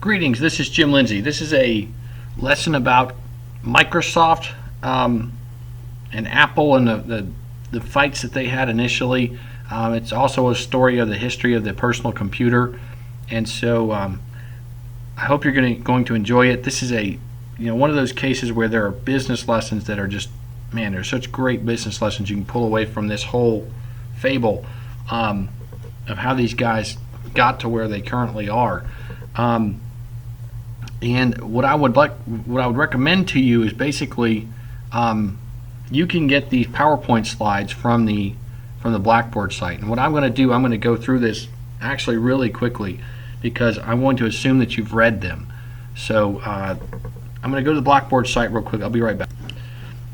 Greetings, this is Jim Lindsay. This is a lesson about Microsoft and Apple and the fights that they had initially. It's also a story of the history of the personal computer, and so I hope you're going to enjoy it. This is one of those cases where there are business lessons that are just, man, they're such great business lessons you can pull away from this whole fable of how these guys got to where they currently are. And what I would recommend to you is basically you can get these PowerPoint slides from the Blackboard site. And what I'm going to do, I'm going to go through this actually really quickly because I'm going to assume that you've read them. So I'm going to go to the Blackboard site real quick. I'll be right back.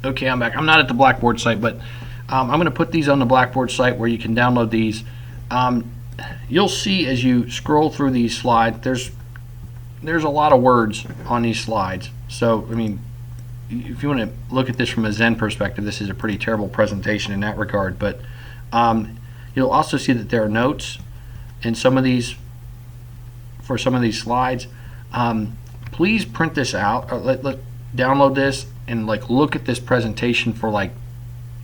Okay, I'm back. I'm not at the Blackboard site, but I'm going to put these on the Blackboard site where you can download these. You'll see as you scroll through these slides, there's a lot of words on these slides. So, I mean, if you want to look at this from a Zen perspective, this is a pretty terrible presentation in that regard. But you'll also see that there are notes in some of these, for some of these slides. Please print this out, or download this, and look at this presentation for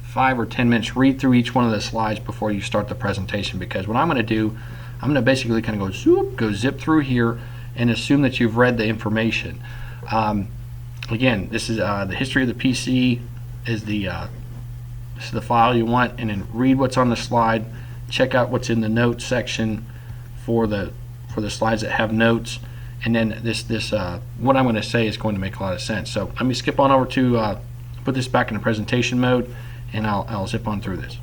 5 or 10 minutes. Read through each one of the slides before you start the presentation, because what I'm going to do, I'm going to basically kind of go zip through here and assume that you've read the information. Again, this is the history of the PC is this is the file you want, and then read what's on the slide. Check out what's in the notes section for the slides that have notes, and then this what I'm going to say is going to make a lot of sense. So let me skip on over to put this back in the presentation mode, and I'll zip on through this.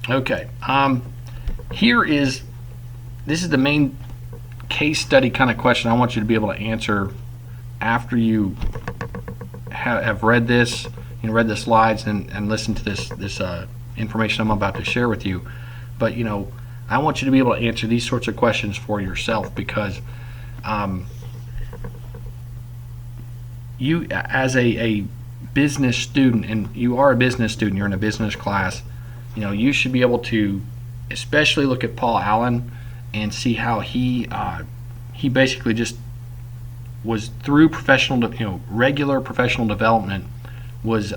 Okay, this is the main case study kind of question I want you to be able to answer after you have read this, read the slides and listened to this information I'm about to share with you. But I want you to be able to answer these sorts of questions for yourself, because you, as a business student, and you are a business student, you're in a business class, you should be able to especially look at Paul Allen and see how he basically just was through regular professional development, was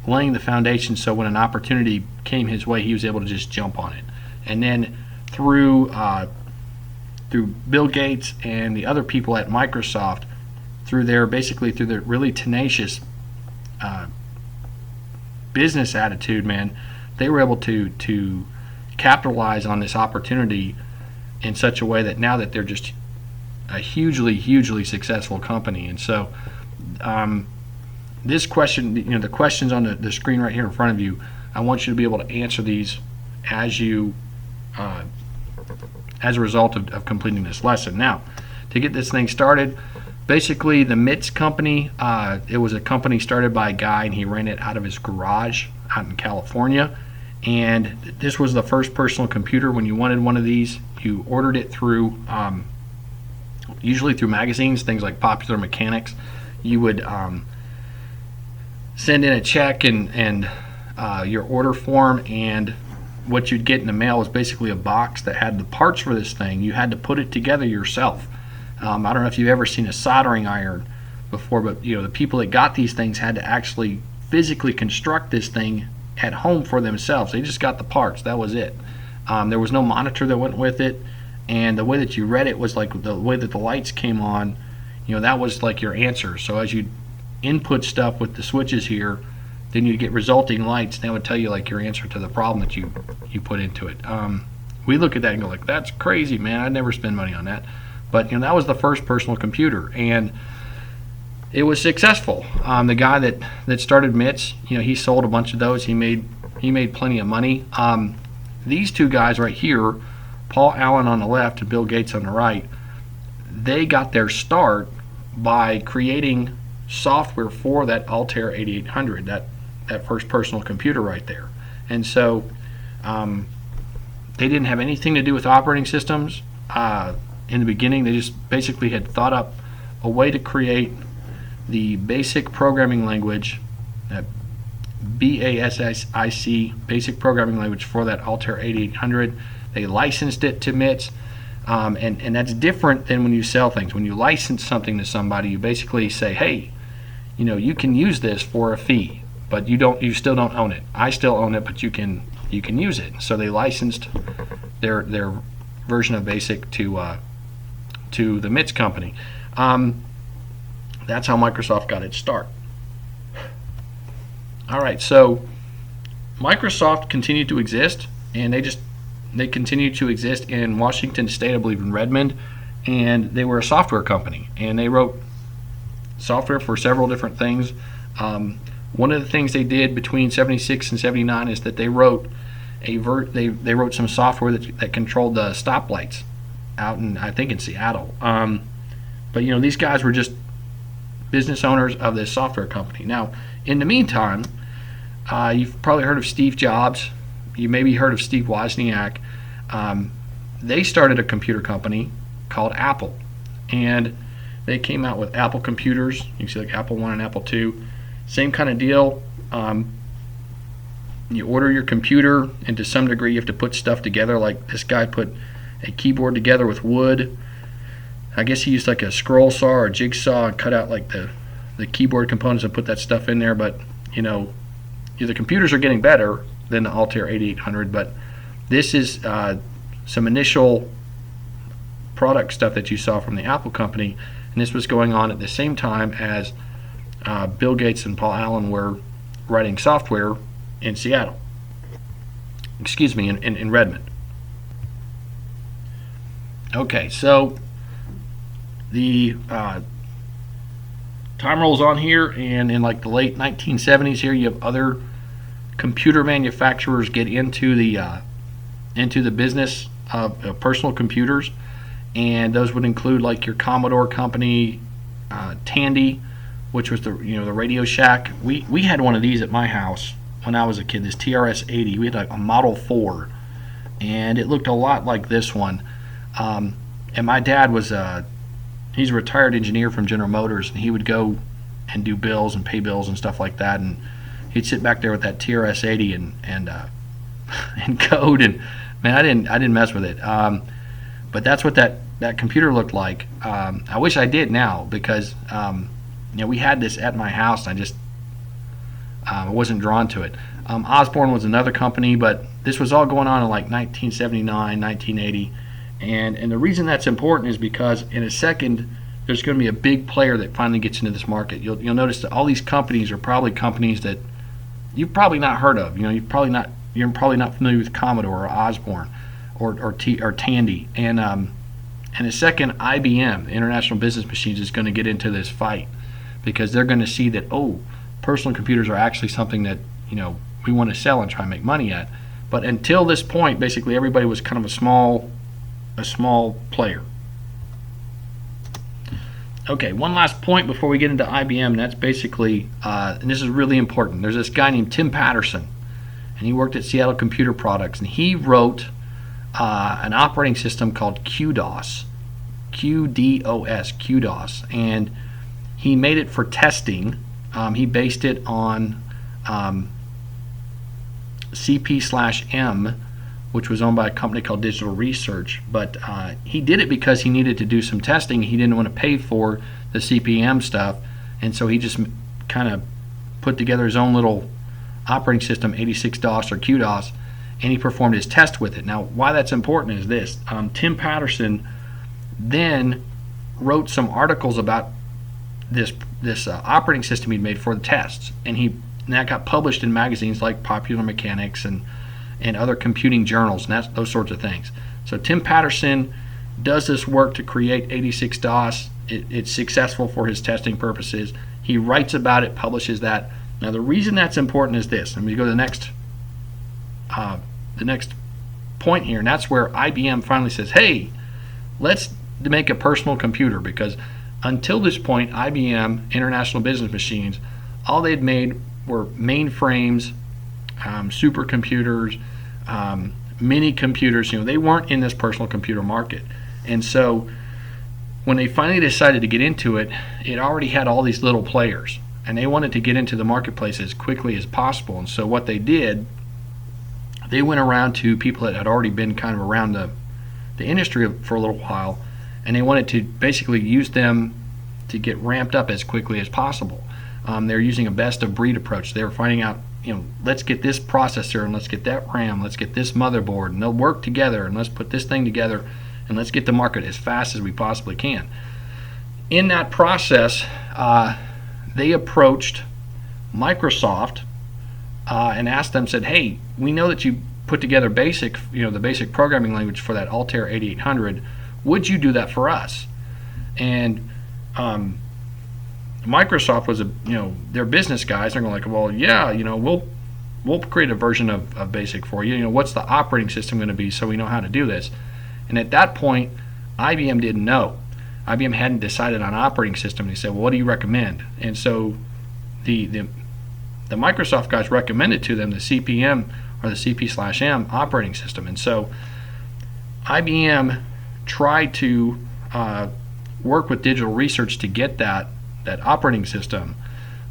laying the foundation so when an opportunity came his way, he was able to just jump on it. And then through Bill Gates and the other people at Microsoft, through their really tenacious business attitude, man, they were able to capitalize on this opportunity in such a way that now that they're just a hugely successful company. And so this question, the questions on the screen right here in front of you, I want you to be able to answer these as a result of completing this lesson. Now, to get this thing started, basically the MITS company, it was a company started by a guy, and he ran it out of his garage out in California. And this was the first personal computer. When you wanted one of these, you ordered it through, usually through magazines, things like Popular Mechanics. You would send in a check and your order form, and what you'd get in the mail was basically a box that had the parts for this thing. You had to put it together yourself. I don't know if you've ever seen a soldering iron before, but the people that got these things had to actually physically construct this thing at home for themselves. They just got the parts. That was it. There was no monitor that went with it, and the way that you read it was the way that the lights came on. That was your answer. So as you input stuff with the switches here, then you get resulting lights. That would tell you your answer to the problem that you put into it. We look at that and go that's crazy, man. I'd never spend money on that. But that was the first personal computer, and it was successful. The guy that started MITS, he sold a bunch of those. He made plenty of money. These two guys right here, Paul Allen on the left and Bill Gates on the right, they got their start by creating software for that Altair 8800, that first personal computer right there. And so they didn't have anything to do with operating systems. In the beginning, they just basically had thought up a way to create the basic programming language, that BASIC, basic programming language for that Altair 8800. They licensed it to MITS. And that's different than when you sell things. When you license something to somebody, you basically say, hey, you can use this for a fee, but you still don't own it. I still own it, but you can use it. So they licensed their version of BASIC to the MITS company. That's how Microsoft got its start. All right, so Microsoft continued to exist, and they continued to exist in Washington State, I believe in Redmond, and they were a software company, and they wrote software for several different things. One of the things they did between 76 and 79 is that they wrote they wrote some software that controlled the stoplights out in, I think, in Seattle. But these guys were just business owners of this software company. Now, in the meantime, you've probably heard of Steve Jobs. You maybe heard of Steve Wozniak. They started a computer company called Apple, and they came out with Apple computers. You can see like Apple I and Apple II. Same kind of deal. You order your computer, and to some degree you have to put stuff together. Like this guy put a keyboard together with wood. I guess he used like a scroll saw or a jigsaw and cut out like the keyboard components and put that stuff in there. But the computers are getting better than the Altair 8800, but this is some initial product stuff that you saw from the Apple company, and this was going on at the same time as Bill Gates and Paul Allen were writing software in Seattle. Excuse me, in Redmond. Okay, so the time rolls on here, and in like the late 1970s here, you have other computer manufacturers get into the business of personal computers, and those would include like your Commodore company, Tandy, which was the Radio Shack. We had one of these at my house when I was a kid. This TRS-80. We had like a Model 4, and it looked a lot like this one. And my dad was he's a retired engineer from General Motors, and he would go and do bills and pay bills and stuff like that, and he'd sit back there with that TRS-80 and code, and man, I didn't mess with it. But that's what that computer looked like. I wish I did now, because we had this at my house, and I just wasn't drawn to it. Osborne was another company, but this was all going on in like 1979, 1980, and the reason that's important is because in a second there's going to be a big player that finally gets into this market. You'll notice that all these companies are probably companies that you've probably not heard of. You're probably not familiar with Commodore or Osborne or Tandy, and in a second IBM, International Business Machines, is going to get into this fight, because they're going to see that personal computers are actually something that we want to sell and try and make money at. But until this point, basically everybody was kind of a small player. Okay, one last point before we get into IBM, and that's basically, and this is really important. There's this guy named Tim Patterson, and he worked at Seattle Computer Products, and he wrote an operating system called QDOS, QDOS, and he made it for testing. He based it on CP/M, which was owned by a company called Digital Research, but he did it because he needed to do some testing. He didn't want to pay for the CP/M stuff, and so he just kind of put together his own little operating system, 86DOS or QDOS, and he performed his test with it. Now, why that's important is this. Tim Patterson then wrote some articles about this operating system he'd made for the tests, and that got published in magazines like Popular Mechanics and other computing journals, and those sorts of things. So Tim Patterson does this work to create 86DOS. It's successful for his testing purposes. He writes about it, publishes that. Now, the reason that's important is this. Let me go to the next point here, and that's where IBM finally says, hey, let's make a personal computer, because until this point, IBM, International Business Machines, all they'd made were mainframes, supercomputers, mini computers. They weren't in this personal computer market. And so when they finally decided to get into it, it already had all these little players, and they wanted to get into the marketplace as quickly as possible. And so what they did, they went around to people that had already been kind of around the the industry for a little while, and they wanted to basically use them to get ramped up as quickly as possible. They're using a best of breed approach. They were finding out, let's get this processor and let's get that RAM, let's get this motherboard, and they'll work together, and let's put this thing together, and let's get to market as fast as we possibly can. In that process, they approached Microsoft and asked them, said, hey, we know that you put together BASIC, the basic programming language for that Altair 8800. Would you do that for us? And Microsoft was their business guys. They're going like, well, yeah, we'll create a version of BASIC for you. What's the operating system going to be so we know how to do this? And at that point, IBM didn't know. IBM hadn't decided on operating system. They said, well, what do you recommend? And so the Microsoft guys recommended to them the CP/M or the CP/M operating system. And so IBM tried to work with Digital Research to get that operating system,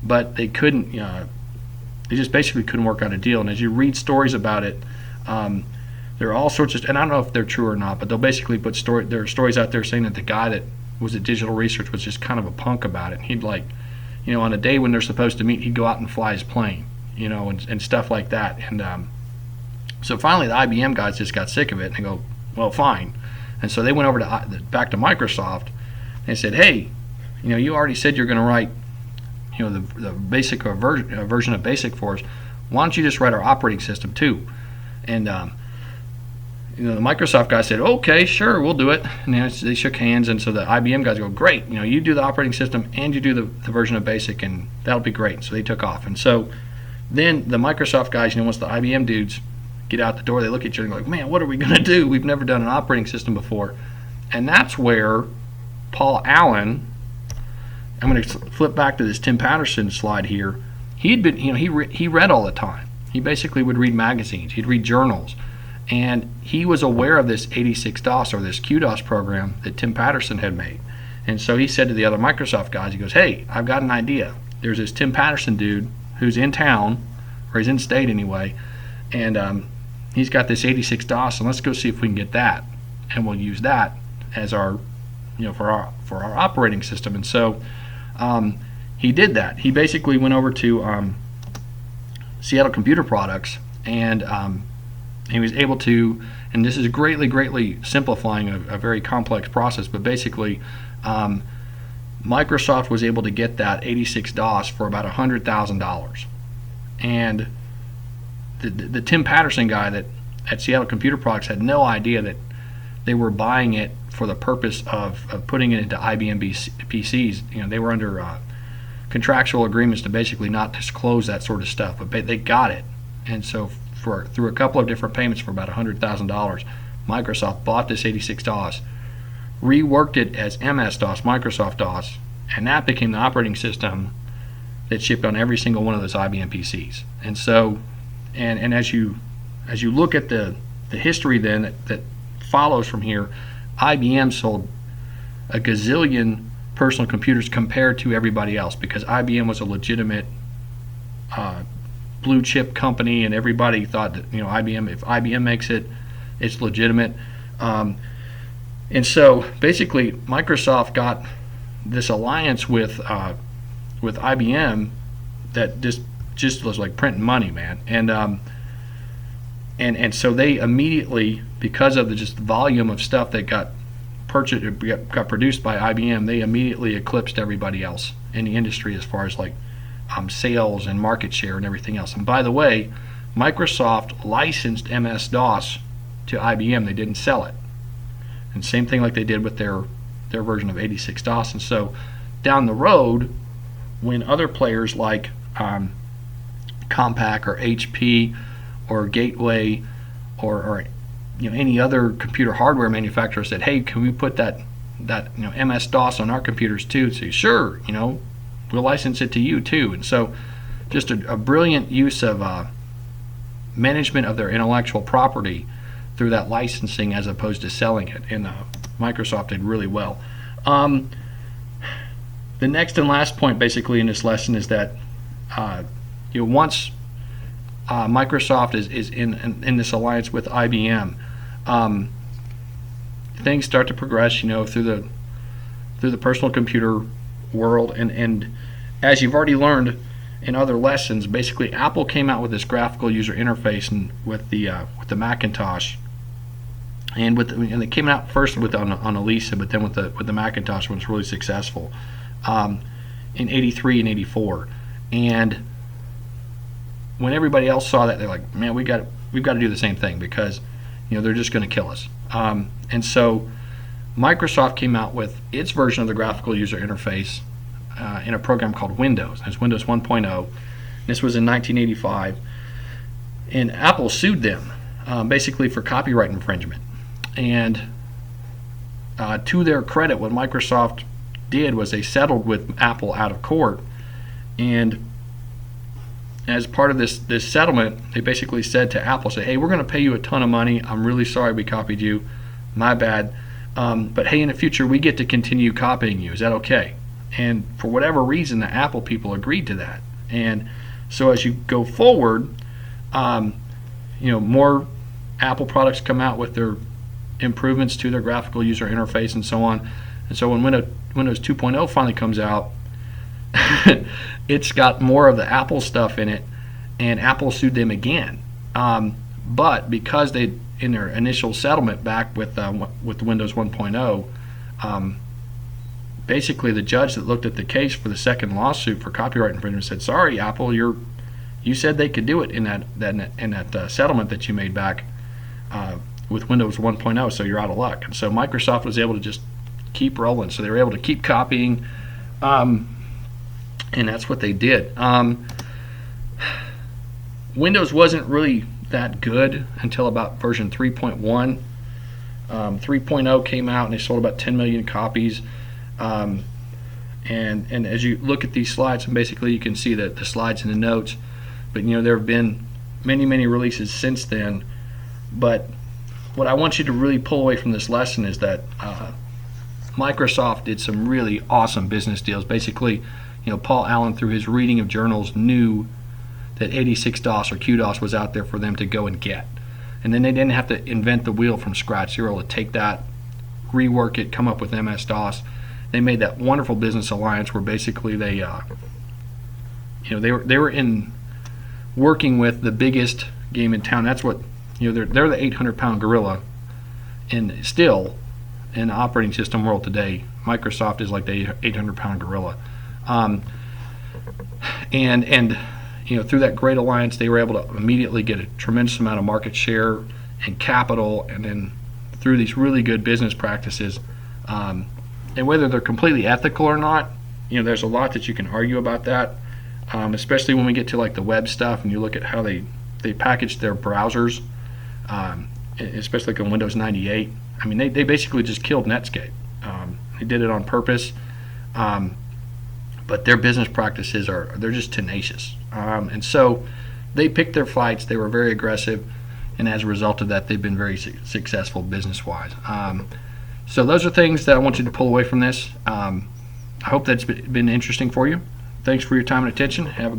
but they couldn't. They just basically couldn't work out a deal. And as you read stories about it, there are all sorts of, and I don't know if they're true or not, but they'll basically put there are stories out there saying that the guy that was at Digital Research was just kind of a punk about it. He'd on a day when they're supposed to meet, he'd go out and fly his plane, and stuff like that. And so finally the IBM guys just got sick of it and they go, well, fine. And so they went over back to Microsoft and said, hey, you already said you're going to write, the basic version of BASIC for us. Why don't you just write our operating system too? And the Microsoft guys said, okay, sure, we'll do it. And they shook hands, and so the IBM guys go, great, you do the operating system and you do the version of BASIC, and that'll be great. So they took off. And so then the Microsoft guys, once the IBM dudes get out the door, they look at each other and go, like, man, what are we going to do? We've never done an operating system before. And that's where Paul Allen, I'm going to flip back to this Tim Patterson slide here. He'd been, he read all the time. He basically would read magazines. He'd read journals. And he was aware of this 86DOS or this QDOS program that Tim Patterson had made. And so he said to the other Microsoft guys, he goes, hey, I've got an idea. There's this Tim Patterson dude who's in town, or he's in state anyway, and he's got this 86DOS, and let's go see if we can get that. And we'll use that as our, for our operating system. And so he did that. He basically went over to Seattle Computer Products, and he was able to, and this is greatly simplifying a very complex process, but basically Microsoft was able to get that 86DOS for about $100,000. And the Tim Patterson guy that at Seattle Computer Products had no idea that they were buying it for the purpose of putting it into IBM PCs. They were under contractual agreements to basically not disclose that sort of stuff, but they got it. And so through a couple of different payments for about $100,000, Microsoft bought this 86DOS, reworked it as MS-DOS, Microsoft DOS, and that became the operating system that shipped on every single one of those IBM PCs. And so, and as you look at the history then that follows from here, IBM sold a gazillion personal computers compared to everybody else, because IBM was a legitimate blue chip company, and everybody thought that IBM, if IBM makes it, it's legitimate. And so basically Microsoft got this alliance with IBM that just was like printing money, man. And so they immediately, because of just the volume of stuff that got produced by IBM, they immediately eclipsed everybody else in the industry as far as sales and market share and everything else. And by the way, Microsoft licensed MS-DOS to IBM. They didn't sell it. And same thing like they did with their version of 86DOS. And so down the road, when other players like Compaq or HP or Gateway or any other computer hardware manufacturer said, hey, can we put that MS-DOS on our computers too? So sure, we'll license it to you too. And so just a brilliant use of management of their intellectual property through that licensing as opposed to selling it. And Microsoft did really well. The next and last point basically in this lesson is that once Microsoft is in this alliance with IBM, things start to progress, through the personal computer world, and as you've already learned in other lessons, basically Apple came out with this graphical user interface and with the Macintosh, and they came out first on Elisa, but then with the Macintosh when it's really successful in '83 and '84, and when everybody else saw that, they're like, man, we've got to do the same thing, because they're just going to kill us. And so Microsoft came out with its version of the graphical user interface in a program called Windows. It's Windows 1.0. This was in 1985, and Apple sued them basically for copyright infringement. And to their credit, what Microsoft did was they settled with Apple out of court, and as part of this settlement, they basically said to Apple, hey, we're going to pay you a ton of money. I'm really sorry we copied you. My bad. But hey, in the future, we get to continue copying you. Is that okay? And for whatever reason, the Apple people agreed to that. And so as you go forward, more Apple products come out with their improvements to their graphical user interface and so on. And so when Windows 2.0 finally comes out, it's got more of the Apple stuff in it, and Apple sued them again. But because they, in their initial settlement back with Windows 1.0, basically the judge that looked at the case for the second lawsuit for copyright infringement said, "Sorry, Apple, you said they could do it in that settlement that you made back with Windows 1.0, so you're out of luck." And so Microsoft was able to just keep rolling. So they were able to keep copying. And that's what they did. Windows wasn't really that good until about version 3.1. 3.0 came out, and they sold about 10 million copies. And as you look at these slides, and basically you can see that the slides in the notes, but there have been many releases since then. But what I want you to really pull away from this lesson is that Microsoft did some really awesome business deals. Basically, Paul Allen, through his reading of journals, knew that 86DOS or QDOS was out there for them to go and get. And then they didn't have to invent the wheel from scratch. They were able to take that, rework it, come up with MS-DOS. They made that wonderful business alliance where basically they were in working with the biggest game in town. That's what they're the 800-pound gorilla, and still in the operating system world today, Microsoft is like the 800-pound gorilla. And through that great alliance, they were able to immediately get a tremendous amount of market share and capital, and then through these really good business practices, and whether they're completely ethical or not, there's a lot that you can argue about that, especially when we get to like the web stuff and you look at how they package their browsers, especially like on Windows 98. I mean, they basically just killed Netscape. They did it on purpose. But their business practices they're just tenacious. And so they picked their fights. They were very aggressive, and as a result of that, they've been very successful business-wise. So those are things that I want you to pull away from this. I hope that's been interesting for you. Thanks for your time and attention. Have a good